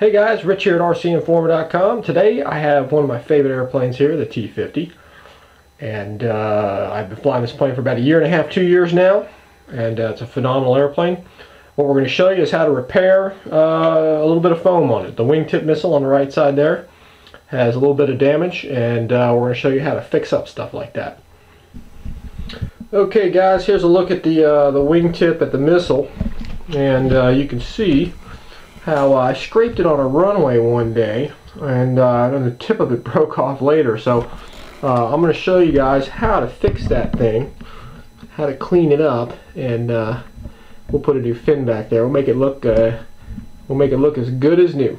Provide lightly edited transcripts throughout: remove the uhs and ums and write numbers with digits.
Hey guys, Rich here at RCINFORMER.com. Today I have one of my favorite airplanes here, the T-50. And I've been flying this plane for about 1.5 to 2 years now. And it's a phenomenal airplane. What we're going to show you is how to repair a little bit of foam on it. The wingtip missile on the right side there has a little bit of damage, and we're going to show you how to fix up stuff like that. Okay guys, here's a look at the wingtip at the missile. And you can see how I scraped it on a runway one day, and then the tip of it broke off later. So I'm going to show you guys how to fix that thing, how to clean it up, and we'll put a new fin back there. We'll make it look as good as new.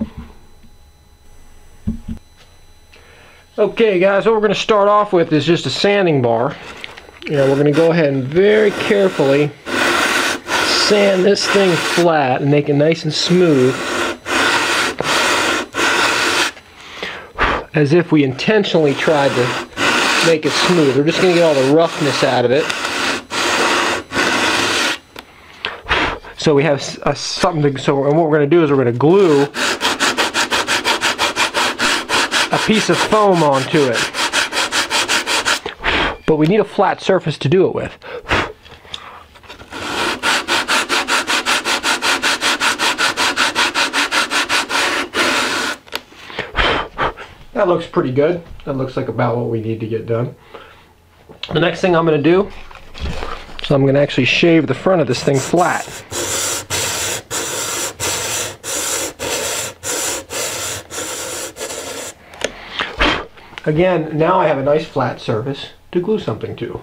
Okay guys, what we're going to start off with is just a sanding bar. And we're going to go ahead and very carefully sand this thing flat and make it nice and smooth, as if we intentionally tried to make it smooth. We're just going to get all the roughness out of it, so we have something to. So, and what we're going to do is we're going to glue a piece of foam onto it, but we need a flat surface to do it with. That looks pretty good. That looks like about what we need to get done. The next thing I'm going to do is I'm going to actually shave the front of this thing flat. Again, now I have a nice flat surface to glue something to.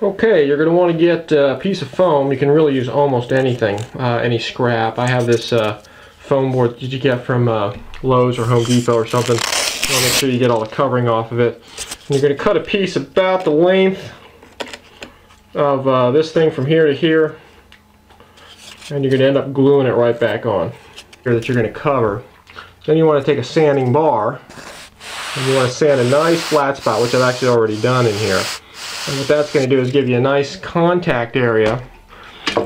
Okay, you're going to want to get a piece of foam. You can really use almost anything, any scrap. I have this foam board that you get from Lowe's or Home Depot or something. You want to make sure you get all the covering off of it. And you're going to cut a piece about the length of this thing from here to here, and you're going to end up gluing it right back on here that you're going to cover. Then you want to take a sanding bar and you want to sand a nice flat spot, which I've actually already done in here. And what that's going to do is give you a nice contact area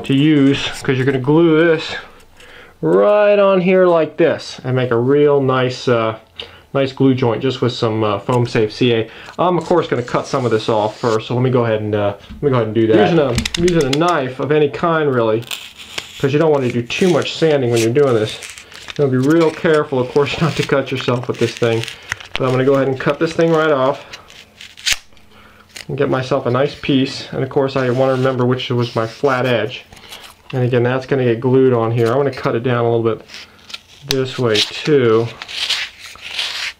to use, because you're going to glue this right on here like this and make a real nice nice glue joint just with some foam safe CA. I'm of course going to cut some of this off first, so let me go ahead and do that. Using a knife of any kind, really, because you don't want to do too much sanding when you're doing this. You want to be real careful, of course, not to cut yourself with this thing. But I'm going to go ahead and cut this thing right off and get myself a nice piece. And of course I want to remember which was my flat edge. And again, that's going to get glued on here. I want to cut it down a little bit this way too,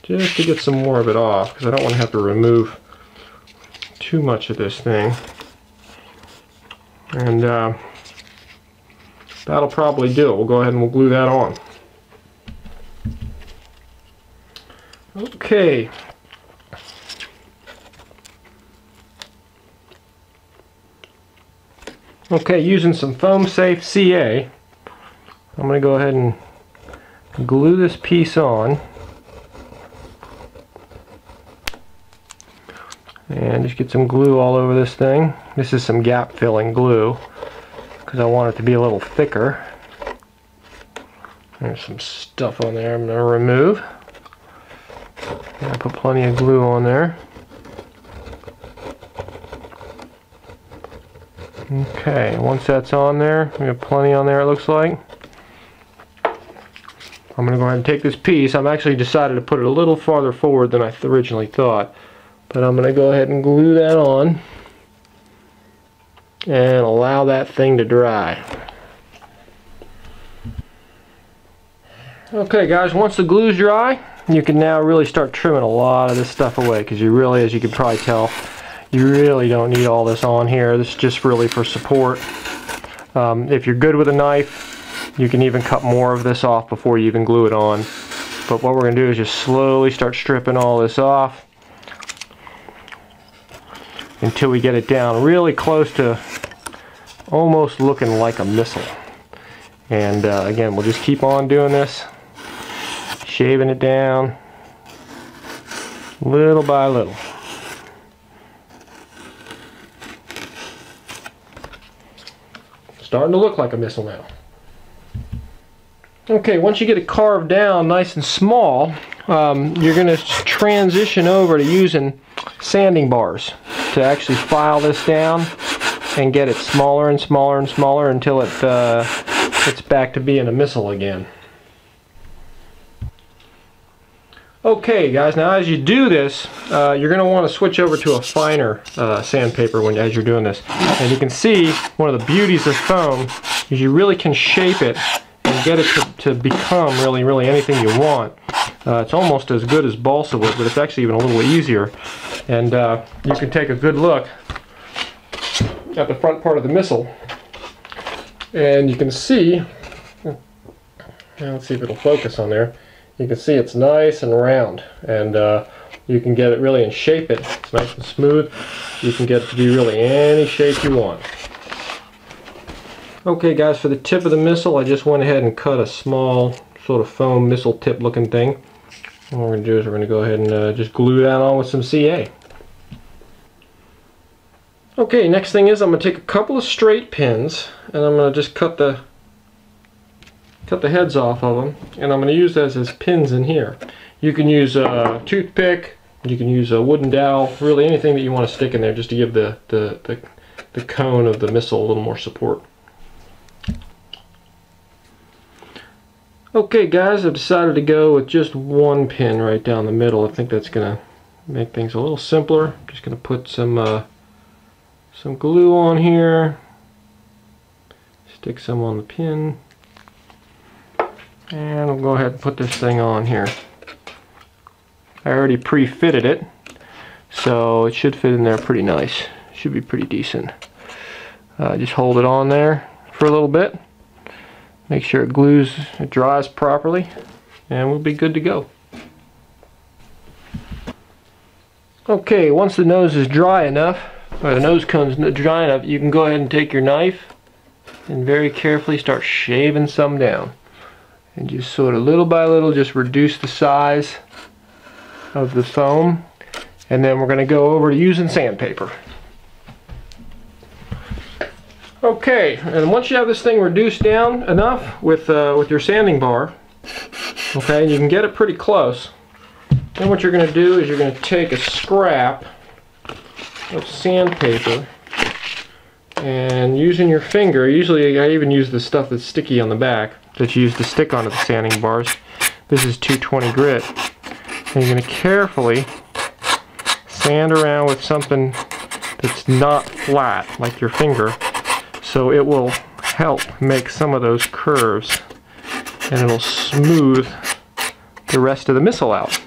just to get some more of it off, because I don't want to have to remove too much of this thing. And that'll probably do it. We'll go ahead and we'll glue that on. Okay. Okay, using some foam safe CA, I'm going to go ahead and glue this piece on. And just get some glue all over this thing. This is some gap filling glue, because I want it to be a little thicker. There's some stuff on there I'm going to remove. I put plenty of glue on there. Okay, once that's on there, we have plenty on there, it looks like. I'm going to go ahead and take this piece. I've actually decided to put it a little farther forward than I originally thought. But I'm going to go ahead and glue that on and allow that thing to dry. Okay guys, once the glue's dry, you can now really start trimming a lot of this stuff away, because you really, as you can probably tell, you really don't need all this on here. This is just really for support. If you're good with a knife, you can even cut more of this off before you even glue it on. But what we're going to do is just slowly start stripping all this off until we get it down really close to almost looking like a missile. And again, we'll just keep on doing this, shaving it down little by little. Starting to look like a missile now. Okay, once you get it carved down nice and small, you're going to transition over to using sanding bars to actually file this down and get it smaller and smaller and smaller until it's back to being a missile again. Okay guys, now as you do this, you're going to want to switch over to a finer sandpaper as you're doing this. And you can see one of the beauties of foam is you really can shape it and get it to become really anything you want. It's almost as good as balsa wood, but it's actually even a little easier. And you can take a good look at the front part of the missile, and you can see, let's see if it'll focus on there, you can see it's nice and round, and you can get it really and shape it. It's nice and smooth. You can get it to be really any shape you want. Okay guys, for the tip of the missile, I just went ahead and cut a small sort of foam missile tip looking thing. What we're going to do is we're going to go ahead and just glue that on with some CA. Okay, next thing is I'm going to take a couple of straight pins and I'm going to just cut the heads off of them, and I'm going to use those as pins in here. You can use a toothpick, you can use a wooden dowel, really anything that you want to stick in there just to give the cone of the missile a little more support. Okay guys, I've decided to go with just one pin right down the middle. I think that's going to make things a little simpler. I'm just going to put some glue on here, stick some on the pin, and I'll go ahead and put this thing on here. I already pre-fitted it, so it should fit in there pretty nice. Should be pretty decent. Just hold it on there for a little bit. Make sure it dries properly, and we'll be good to go. Okay, once the nose is dry enough, or the nose cone's dry enough, you can go ahead and take your knife and very carefully start shaving some down. And just sort of little by little just reduce the size of the foam, and then we're going to go over to using sandpaper. Okay, and once you have this thing reduced down enough with your sanding bar, okay, and you can get it pretty close, then what you're going to do is you're going to take a scrap of sandpaper, and using your finger, usually I even use the stuff that's sticky on the back that you use to stick onto the sanding bars. This is 220 grit, and you're going to carefully sand around with something that's not flat like your finger, so it will help make some of those curves, and it'll smooth the rest of the missile out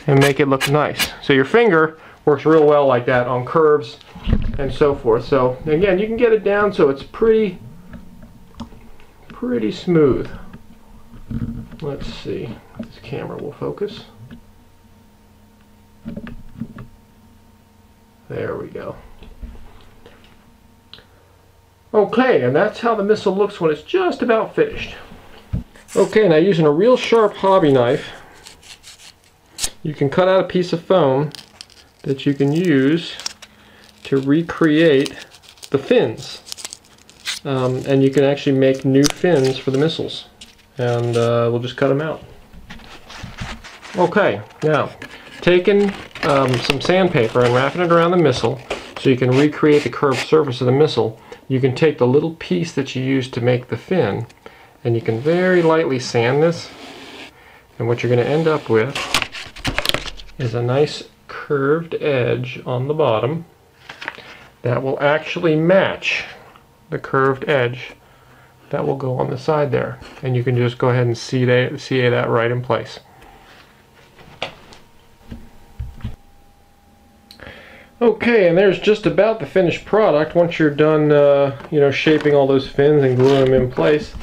and make it look nice. So your finger works real well like that on curves and so forth. So again, you can get it down so it's pretty smooth. Let's see if this camera will focus. There we go. Okay, and that's how the missile looks when it's just about finished. Okay, now using a real sharp hobby knife, you can cut out a piece of foam that you can use to recreate the fins. And you can actually make new fins for the missiles. And we'll just cut them out. Okay, now taking some sandpaper and wrapping it around the missile so you can recreate the curved surface of the missile, you can take the little piece that you used to make the fin and you can very lightly sand this, and what you're going to end up with is a nice curved edge on the bottom that will actually match the curved edge that will go on the side there, and you can just go ahead and CA that right in place. Okay, and there's just about the finished product. Once you're done shaping all those fins and gluing them in place,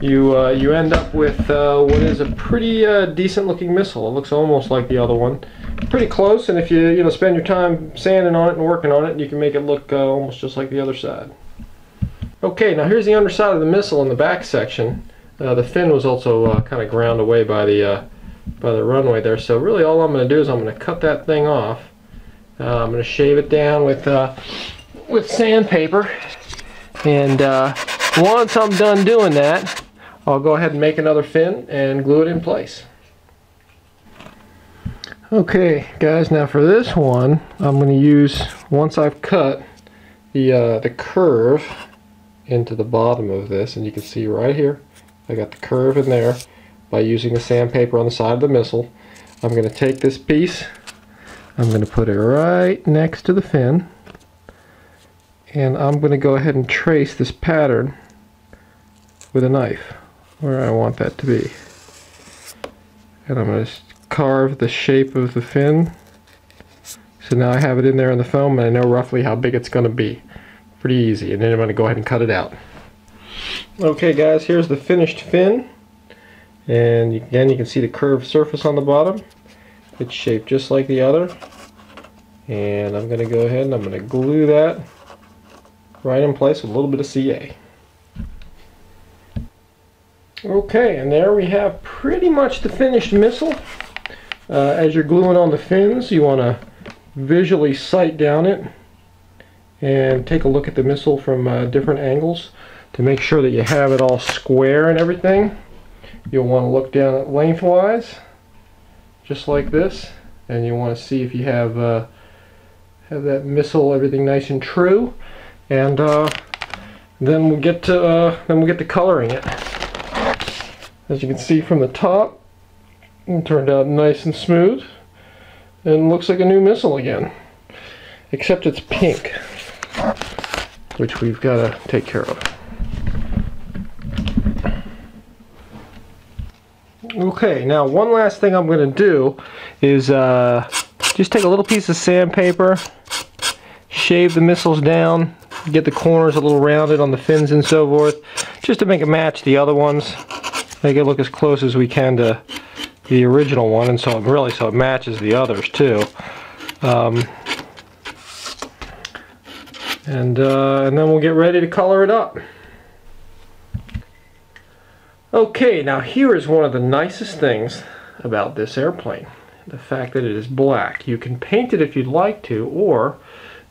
you end up with what is a pretty decent looking missile. It looks almost like the other one, pretty close, and if you spend your time sanding on it and working on it, you can make it look almost just like the other side. Okay, now here's the underside of the missile in the back section. The fin was also kind of ground away by the runway there, so really all I'm going to do is I'm going to cut that thing off. I'm going to shave it down with sandpaper, and once I'm done doing that, I'll go ahead and make another fin and glue it in place. Okay guys, now for this one I'm going to use, once I've cut the curve into the bottom of this, and you can see right here I got the curve in there by using the sandpaper on the side of the missile. I'm going to take this piece, I'm going to put it right next to the fin, and I'm going to go ahead and trace this pattern with a knife where I want that to be. And I'm going to carve the shape of the fin. So now I have it in there in the foam and I know roughly how big it's going to be. Pretty easy. And then I'm going to go ahead and cut it out. Okay guys, here's the finished fin. And again you can see the curved surface on the bottom. It's shaped just like the other. And I'm going to go ahead and I'm going to glue that right in place with a little bit of CA. Okay, and there we have pretty much the finished missile. As you're gluing on the fins, you want to visually sight down it and take a look at the missile from different angles to make sure that you have it all square and everything. You'll want to look down it lengthwise, just like this, and you want to see if you have that missile, everything nice and true, and then we'll get to coloring it. As you can see from the top, it turned out nice and smooth and looks like a new missile again, except it's pink, which we've got to take care of. Okay, now one last thing I'm going to do is just take a little piece of sandpaper, shave the missiles down, get the corners a little rounded on the fins and so forth, just to make it match the other ones. Make it look as close as we can to the original one, and so it matches the others too. And then we'll get ready to color it up. Okay, now here is one of the nicest things about this airplane. The fact that it is black. You can paint it if you'd like to, or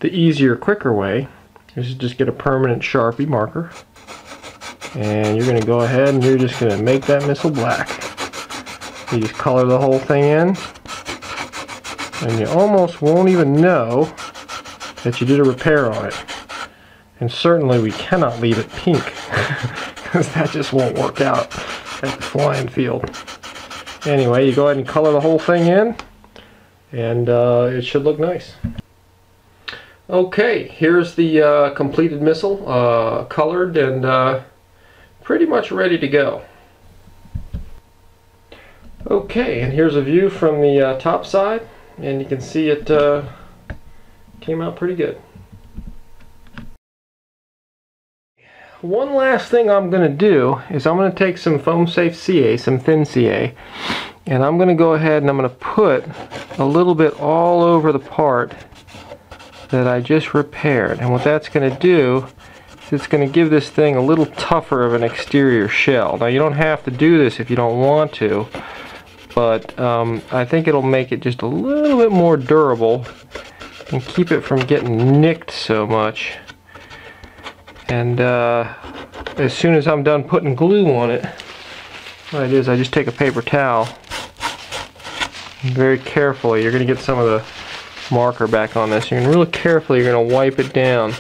the easier, quicker way is to just get a permanent Sharpie marker. And you're going to go ahead and you're just going to make that missile black. You just color the whole thing in, and you almost won't even know that you did a repair on it. And certainly we cannot leave it pink, because that just won't work out at the flying field. Anyway, you go ahead and color the whole thing in, and it should look nice. Okay, here's the completed missile, colored and pretty much ready to go. Okay, and here's a view from the top side, and you can see it came out pretty good. One last thing I'm going to do is I'm going to take some foam safe CA, some thin CA, and I'm going to go ahead and I'm going to put a little bit all over the part that I just repaired. And what that's going to do, it's going to give this thing a little tougher of an exterior shell. Now you don't have to do this if you don't want to, but I think it'll make it just a little bit more durable and keep it from getting nicked so much. And as soon as I'm done putting glue on it, what I do is I just take a paper towel and very carefully, you're going to get some of the marker back on this, you're going to really carefully, you're going to wipe it down.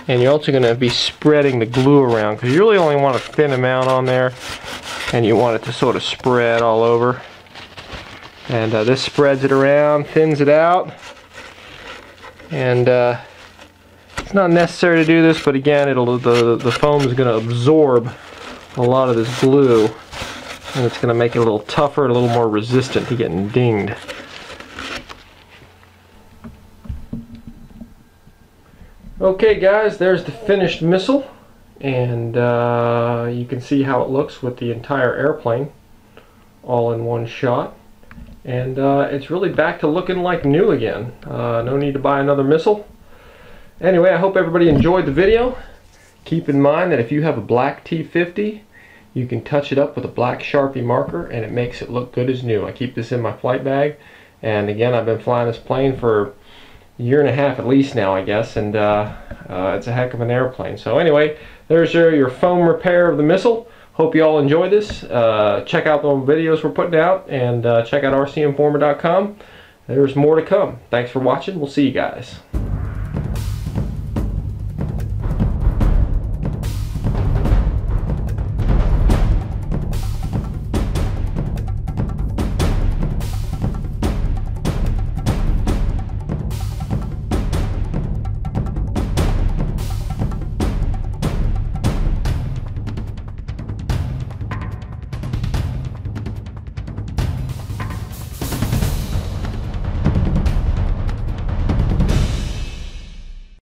And you're also going to be spreading the glue around, because you really only want a thin amount on there, and you want it to sort of spread all over. And this spreads it around, thins it out. And it's not necessary to do this, but again, the foam is going to absorb a lot of this glue, and it's going to make it a little tougher and a little more resistant to getting dinged. Okay guys, there's the finished missile, and you can see how it looks with the entire airplane all in one shot, and it's really back to looking like new again. No need to buy another missile. Anyway, I hope everybody enjoyed the video. Keep in mind that if you have a black T-50, you can touch it up with a black Sharpie marker and it makes it look good as new. I keep this in my flight bag, and again, I've been flying this plane for a year and a half at least now, I guess, and it's a heck of an airplane. So anyway, there's your foam repair of the missile. Hope you all enjoy this. Check out the videos we're putting out, and check out RCINFORMER.com. There's more to come. Thanks for watching. We'll see you guys.